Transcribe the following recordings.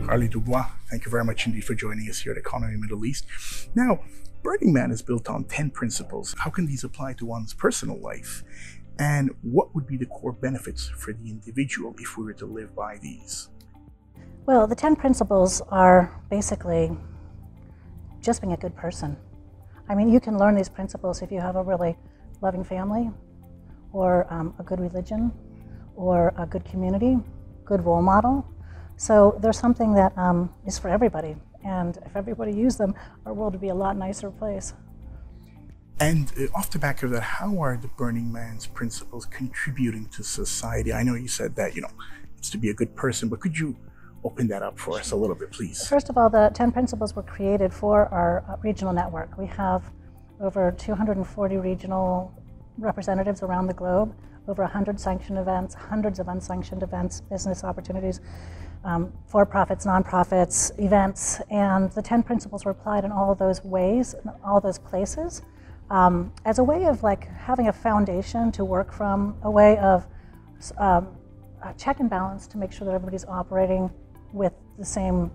Harley Dubois, thank you very much indeed for joining us here at Economy Middle East. Now, Burning Man is built on 10 principles. How can these apply to one's personal life? And what would be the core benefits for the individual if we were to live by these? Well, the 10 principles are basically just being a good person. I mean, you can learn these principles if you have a really loving family, or a good religion, or a good community, good role model. So there's something that is for everybody. And if everybody used them, our world would be a lot nicer place. And off the back of that, how are the Burning Man's principles contributing to society? I know you said that, it's to be a good person, but could you open that up for us a little bit, please? First of all, the 10 principles were created for our regional network. We have over 240 regional representatives around the globe, over 100 sanctioned events, hundreds of unsanctioned events, business opportunities, for-profits, non-profits, events, and the 10 principles were applied in all of those ways, in all those places, as a way of having a foundation to work from, a way of a check and balance to make sure that everybody's operating with the same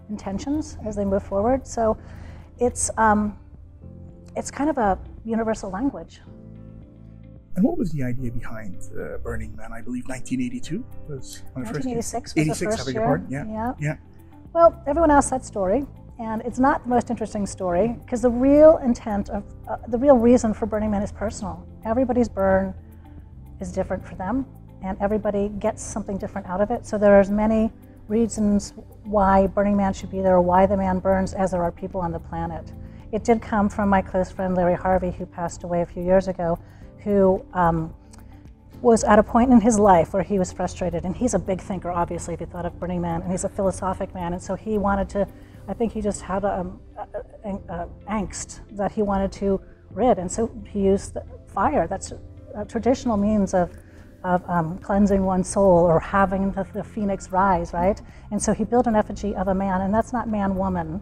intentions as they move forward. So it's kind of a universal language. And what was the idea behind Burning Man? I believe 1982 was when it first came. 1986 was the first year. Yeah. Well, everyone asks that story, and it's not the most interesting story because the real intent of, the real reason for Burning Man is personal. Everybody's burn is different for them, and everybody gets something different out of it. So there's many reasons why Burning Man should be there, or why the man burns, as there are people on the planet. It did come from my close friend Larry Harvey, who passed away a few years ago, who was at a point in his life where he was frustrated. And he's a big thinker, obviously, if you thought of Burning Man, and he's a philosophic man. And so he wanted to, I think he just had angst that he wanted to rid. And so he used fire. That's a traditional means of cleansing one's soul, or having the phoenix rise, right? And so he built an effigy of a man, and that's not man-woman.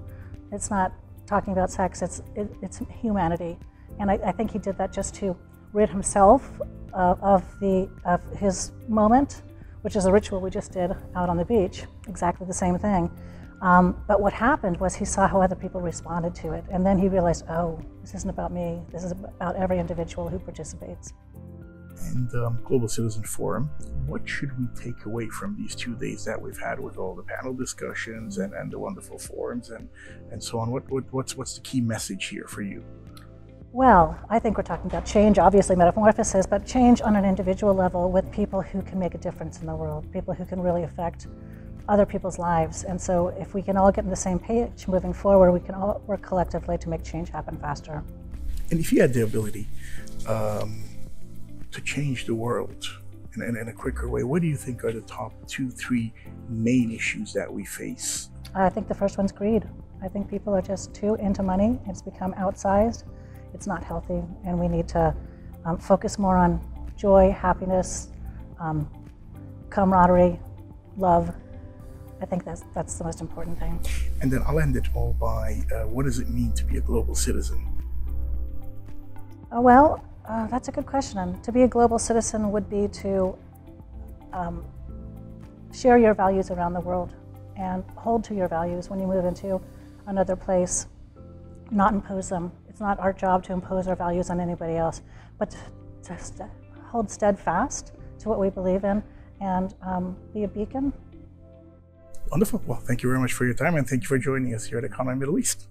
It's not talking about sex, it's humanity. And I think he did that just to rid himself of his moment, which is a ritual we just did out on the beach, exactly the same thing. But what happened was he saw how other people responded to it, and then he realized, oh, this isn't about me, this is about every individual who participates. And Global Citizen Forum, what should we take away from these 2 days that we've had with all the panel discussions and the wonderful forums and so on? What's the key message here for you? Well, I think we're talking about change, obviously metamorphosis, but change on an individual level with people who can make a difference in the world, people who can really affect other people's lives. And so if we can all get on the same page moving forward, we can all work collectively to make change happen faster. And if you had the ability to change the world in a quicker way, what do you think are the top 2-3 main issues that we face? I think the first one's greed. I think people are just too into money. It's become outsized. It's not healthy, and we need to focus more on joy, happiness, camaraderie, love. I think that's the most important thing. And then I'll end it all by, what does it mean to be a global citizen? Well, that's a good question. To be a global citizen would be to share your values around the world and hold to your values when you move into another place, not impose them. It's not our job to impose our values on anybody else, but to hold steadfast to what we believe in and be a beacon. Wonderful. Well, thank you very much for your time, and thank you for joining us here at Economy Middle East.